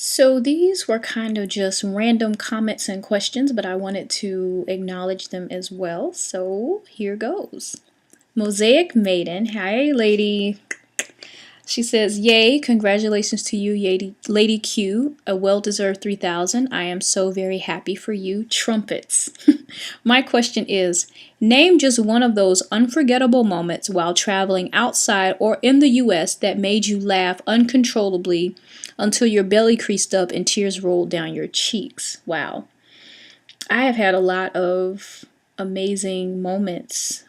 So these were kind of just random comments and questions, but I wanted to acknowledge them as well. So here goes. Mosaic Maiden. Hi, lady. She says, yay, congratulations to you, Lady Q, a well-deserved 3,000. I am so very happy for you. Trumpets. My question is, name just one of those unforgettable moments while traveling outside or in the US that made you laugh uncontrollably until your belly creased up and tears rolled down your cheeks. Wow. I have had a lot of amazing moments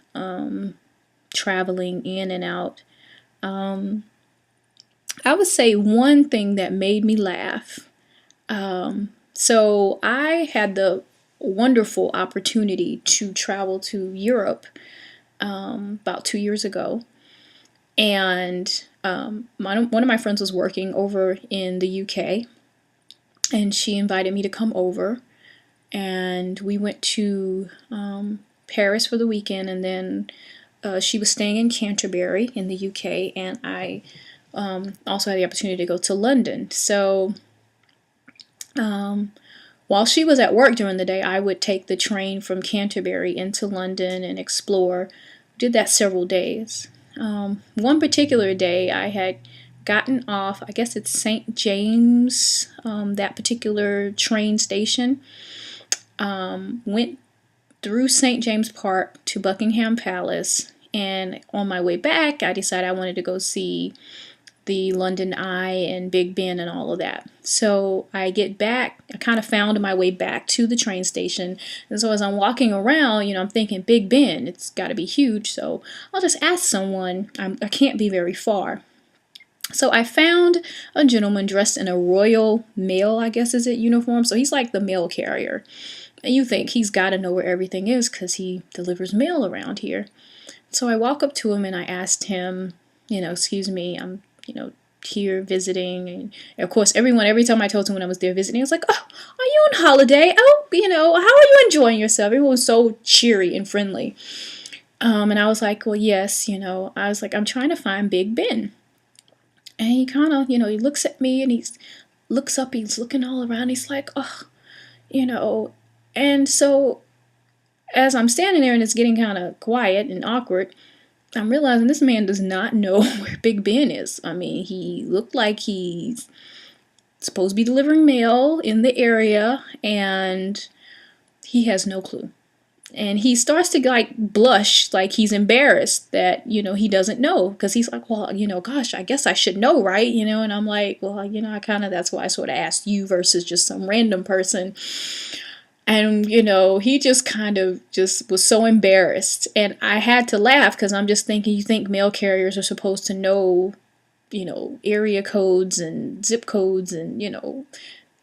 traveling in and out. I would say one thing that made me laugh. So I had the wonderful opportunity to travel to Europe about 2 years ago. And one of my friends was working over in the UK, and she invited me to come over. And we went to Paris for the weekend, and then she was staying in Canterbury in the UK, and I also had the opportunity to go to London. So while she was at work during the day, I would take the train from Canterbury into London and explore. Did that several days. One particular day I had gotten off, I guess it's St. James, that particular train station. Went through St. James Park to Buckingham Palace, and on my way back I decided I wanted to go see the London Eye and Big Ben and all of that. So I get back, I kind of found my way back to the train station. And so as I'm walking around, I'm thinking Big Ben, it's got to be huge. So I'll just ask someone, I can't be very far. So I found a gentleman dressed in a Royal Mail, I guess is it, uniform. So he's like the mail carrier. And you think he's got to know where everything is because he delivers mail around here. So I walk up to him and I asked him, excuse me, I'm here visiting. And of course, every time I told him when I was there visiting, I was like, oh, are you on holiday? Oh, how are you enjoying yourself? Everyone was so cheery and friendly. And I was like, well, yes, I was like, I'm trying to find Big Ben. And he kind of, he looks at me and he looks up, he's looking all around. He's like, oh, and so as I'm standing there and it's getting kind of quiet and awkward, I'm realizing this man does not know where Big Ben is. I mean, he looked like he's supposed to be delivering mail in the area, and he has no clue. And he starts to blush, like he's embarrassed that, he doesn't know. Because he's like, well, gosh, I guess I should know, right? And I'm like, well, that's why I sort of asked you versus just some random person. And, he just kind of just was so embarrassed. And I had to laugh because I'm just thinking, you think mail carriers are supposed to know, area codes and zip codes and,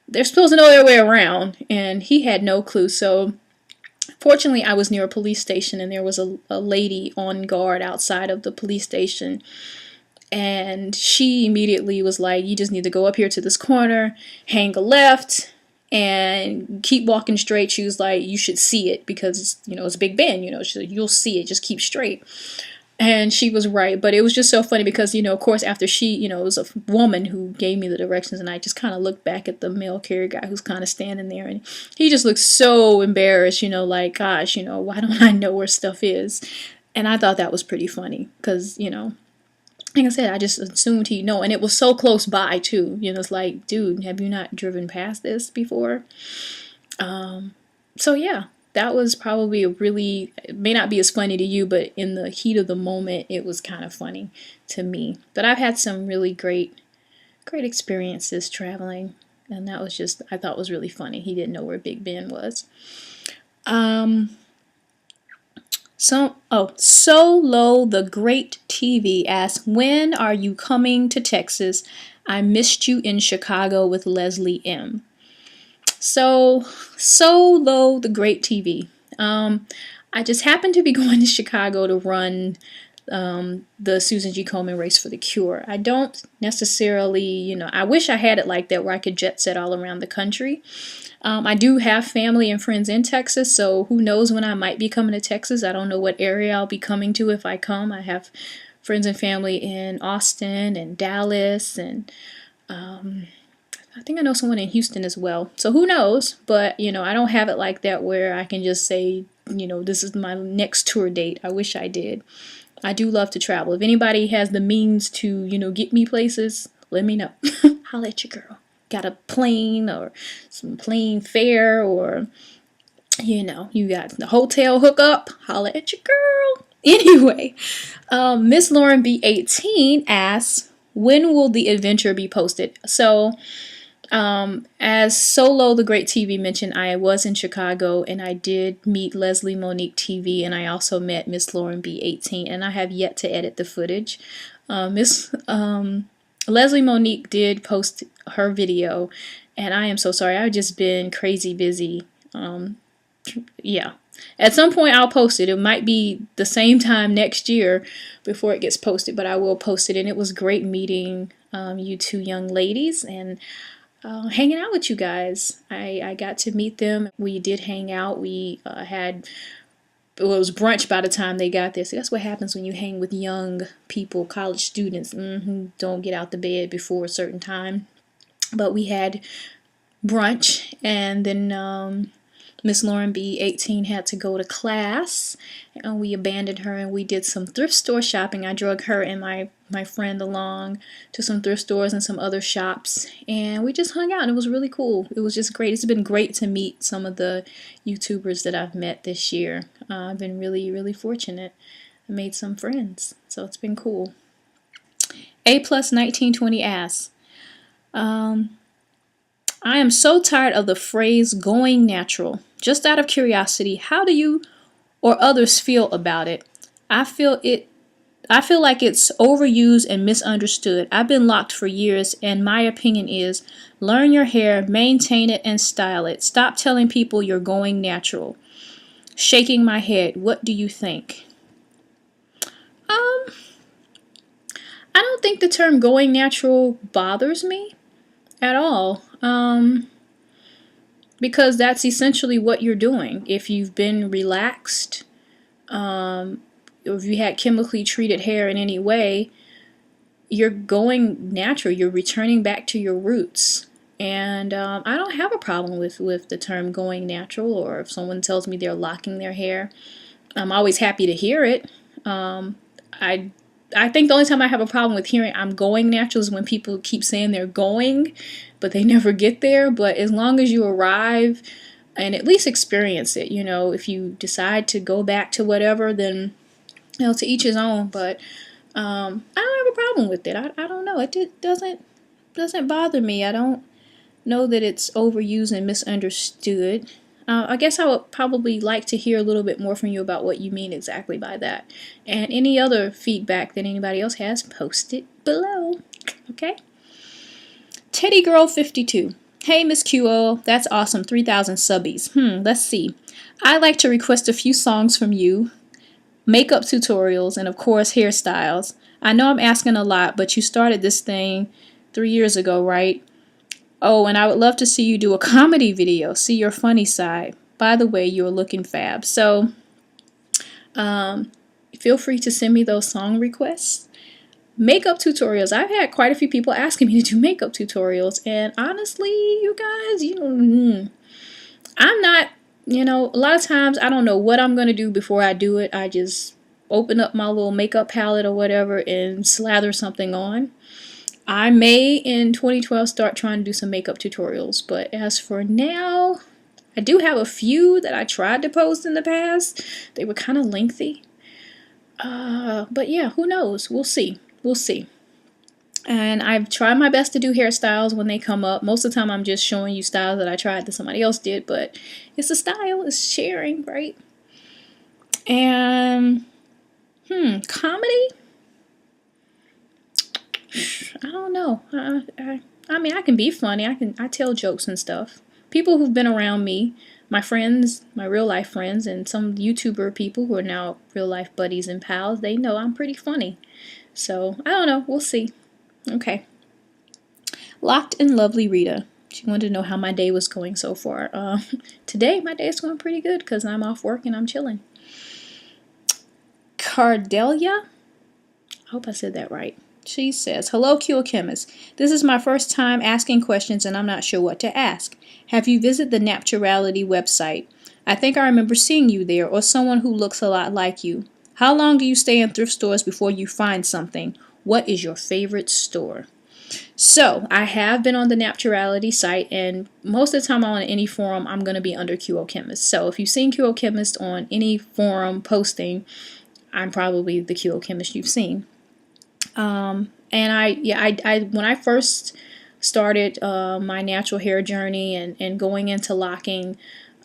they're supposed to know their way around. And he had no clue. So fortunately, I was near a police station and there was a lady on guard outside of the police station. And she immediately was like, you just need to go up here to this corner, hang a left, and keep walking straight. She was like, you should see it because it's Big Ben, she said, you'll see it, just keep straight. And she was right, but it was just so funny because, of course, after she, it was a woman who gave me the directions, and I just kind of looked back at the mail carrier guy who's kind of standing there, and he just looked so embarrassed, like, gosh, why don't I know where stuff is? And I thought that was pretty funny because, like I said, I just assumed he'd know. And it was so close by, too. It's like, dude, have you not driven past this before? So, yeah, that was probably it may not be as funny to you, but in the heat of the moment, it was kind of funny to me. But I've had some really great experiences traveling. And that was just, I thought was really funny. He didn't know where Big Ben was. Solo the Great TV asks, when are you coming to Texas? I missed you in Chicago with Leslie M. Solo the Great TV. I just happened to be going to Chicago to run the Susan G. Komen Race for the Cure. I don't necessarily, I wish I had it like that where I could jet set all around the country. I do have family and friends in Texas, so who knows when I might be coming to Texas. I don't know what area I'll be coming to if I come. I have friends and family in Austin and Dallas and I think I know someone in Houston as well. So who knows? But, you know, I don't have it like that where I can just say, you know, this is my next tour date. I wish I did. I do love to travel. If anybody has the means to, you know, get me places, let me know. Holla at your girl. Got a plane or some plane fare, or, you know, you got the hotel hookup, holla at your girl. Anyway, Miss Lauren B18 asks, when will the adventure be posted? So, as Solo the Great TV mentioned, I was in Chicago and I did meet Leslie Monique TV, and I also met Miss Lauren B18, and I have yet to edit the footage. Miss Leslie Monique did post her video, and I am so sorry. I've just been crazy busy. Yeah. At some point I'll post it. It might be the same time next year before it gets posted, but I will post it. And it was great meeting you two young ladies and hanging out with you guys. I got to meet them. We did hang out. We had, well, it was brunch by the time they got there. So that's what happens when you hang with young people, college students, who don't get out the bed before a certain time. But we had brunch, and then Miss Lauren B18 had to go to class, and we abandoned her and we did some thrift store shopping. I drug her and my friend along to some thrift stores and some other shops, and we just hung out, and it was really cool. It was just great. It's been great to meet some of the YouTubers that I've met this year. I've been really, really fortunate. I made some friends, so it's been cool. A plus 1920 asks, I am so tired of the phrase going natural. Just out of curiosity, how do you or others feel about it? I feel like it's overused and misunderstood. I've been locked for years, and my opinion is learn your hair, maintain it, and style it. Stop telling people you're going natural. Shaking my head. What do you think? I don't think the term going natural bothers me at all. Because that's essentially what you're doing. If you've been relaxed, or if you had chemically treated hair in any way, you're going natural. You're returning back to your roots. And I don't have a problem with the term going natural, or if someone tells me they're locking their hair. I'm always happy to hear it. I think the only time I have a problem with hearing I'm going natural is when people keep saying they're going, but they never get there. But as long as you arrive and at least experience it, you know, if you decide to go back to whatever, then, you know, to each his own. But I don't have a problem with it. I don't know. It doesn't bother me. I don't know that it's overused and misunderstood. I guess I would probably like to hear a little bit more from you about what you mean exactly by that. And any other feedback that anybody else has, post it below. Okay? Teddy Girl 52. Hey, Miss QO, that's awesome. 3,000 subbies. Let's see. I'd like to request a few songs from you, makeup tutorials, and of course, hairstyles. I know I'm asking a lot, but you started this thing 3 years ago, right? Oh, and I would love to see you do a comedy video. See your funny side. By the way, you're looking fab. So, feel free to send me those song requests. Makeup tutorials. I've had quite a few people asking me to do makeup tutorials. And honestly, you guys, I'm not, a lot of times I don't know what I'm going to do before I do it. I just open up my little makeup palette or whatever and slather something on. I may in 2012 start trying to do some makeup tutorials, but as for now, I do have a few that I tried to post in the past. They were kind of lengthy. But yeah, who knows? We'll see. We'll see. And I've tried my best to do hairstyles when they come up. Most of the time I'm just showing you styles that I tried that somebody else did, but it's a style, it's sharing, right? And, comedy? I don't know. I mean, I can be funny. I tell jokes and stuff. People who've been around me, my friends, my real life friends, and some YouTuber people who are now real life buddies and pals, they know I'm pretty funny. So, I don't know. We'll see. Okay. Locked and Lovely Rita. She wanted to know how my day was going so far. Today, my day is going pretty good because I'm off work and I'm chilling. Cardelia? I hope I said that right. She says, "Hello, qochemist. This is my first time asking questions and I'm not sure what to ask. Have you visited the Naturality website? I think I remember seeing you there or someone who looks a lot like you. How long do you stay in thrift stores before you find something? What is your favorite store?" So, I have been on the Naturality site, and most of the time on any forum, I'm going to be under qochemist. So, if you've seen qochemist on any forum posting, I'm probably the qochemist you've seen. And when I first started my natural hair journey and going into locking,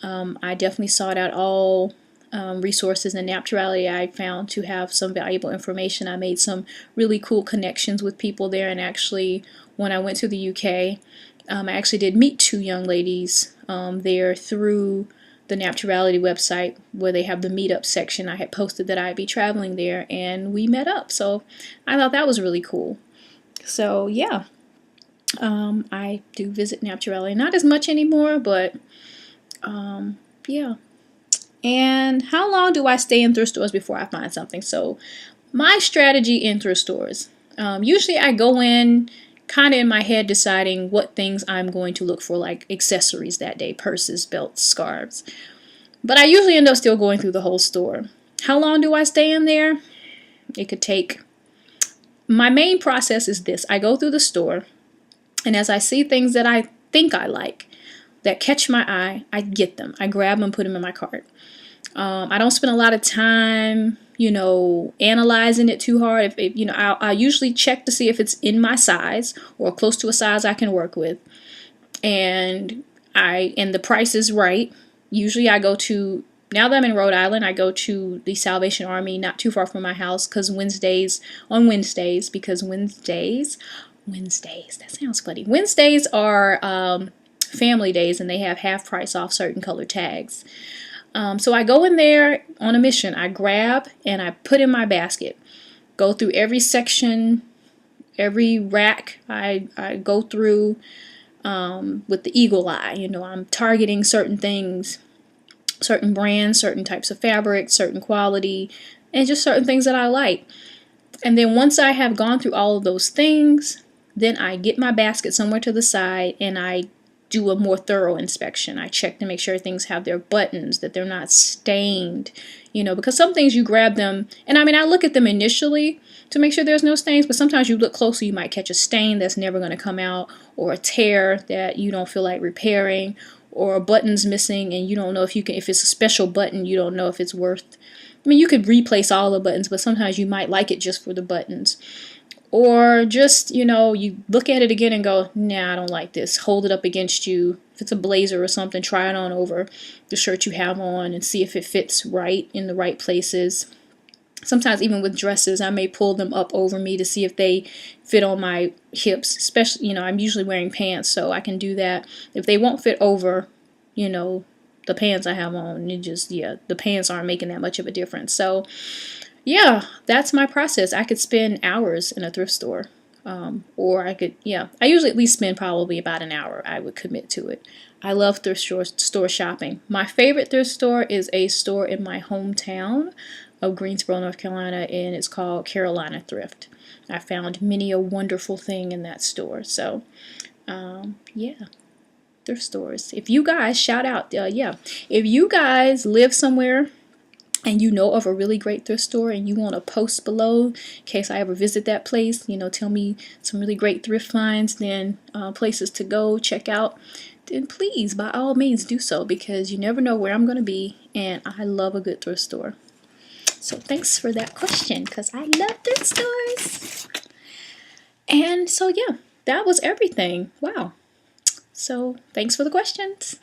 I definitely sought out all resources in Naturality. I found to have some valuable information. I made some really cool connections with people there, and actually, when I went to the UK, I actually did meet two young ladies there through the Naturality website where they have the meetup section. I had posted that I'd be traveling there, and we met up. So I thought that was really cool. So yeah, I do visit Naturality. Not as much anymore, but yeah. And how long do I stay in thrift stores before I find something? So my strategy in thrift stores, usually I go in kind of in my head deciding what things I'm going to look for, like accessories that day, purses, belts, scarves. But I usually end up still going through the whole store. How long do I stay in there? It could take... My main process is this. I go through the store, and as I see things that I think I like, that catch my eye, I get them. I grab them and put them in my cart. I don't spend a lot of time, analyzing it too hard. I usually check to see if it's in my size or close to a size I can work with, and the price is right. Usually, I go to, now that I'm in Rhode Island, I go to the Salvation Army, not too far from my house, because Wednesdays, that sounds funny. Wednesdays are family days, and they have half price off certain color tags. So I go in there on a mission. I grab and I put in my basket. Go through every section, every rack I go through with the eagle eye. I'm targeting certain things, certain brands, certain types of fabric, certain quality, and just certain things that I like. And then once I have gone through all of those things, then I get my basket somewhere to the side and I do a more thorough inspection. I check to make sure things have their buttons, that they're not stained, because some things you grab them, and I look at them initially to make sure there's no stains, but sometimes you look closer, you might catch a stain that's never going to come out, or a tear that you don't feel like repairing, or a button's missing and you don't know if it's a special button, you don't know if it's worth. You could replace all the buttons, but sometimes you might like it just for the buttons. Or just, you look at it again and go, nah, I don't like this. Hold it up against you. If it's a blazer or something, try it on over the shirt you have on and see if it fits right in the right places. Sometimes even with dresses, I may pull them up over me to see if they fit on my hips. Especially, I'm usually wearing pants, so I can do that. If they won't fit over, the pants I have on, the pants aren't making that much of a difference. So, yeah, that's my process. I could spend hours in a thrift store. Or I usually at least spend probably about an hour. I would commit to it. I love thrift store shopping. My favorite thrift store is a store in my hometown of Greensboro, North Carolina, and it's called Carolina Thrift. I found many a wonderful thing in that store. So, yeah, thrift stores. If you guys, shout out, if you guys live somewhere and you know of a really great thrift store and you want to post below in case I ever visit that place, tell me some really great thrift finds, then places to go check out, then please, by all means, do so, because you never know where I'm going to be, and I love a good thrift store. So thanks for that question, because I love thrift stores. And so, yeah, that was everything. Wow. So thanks for the questions.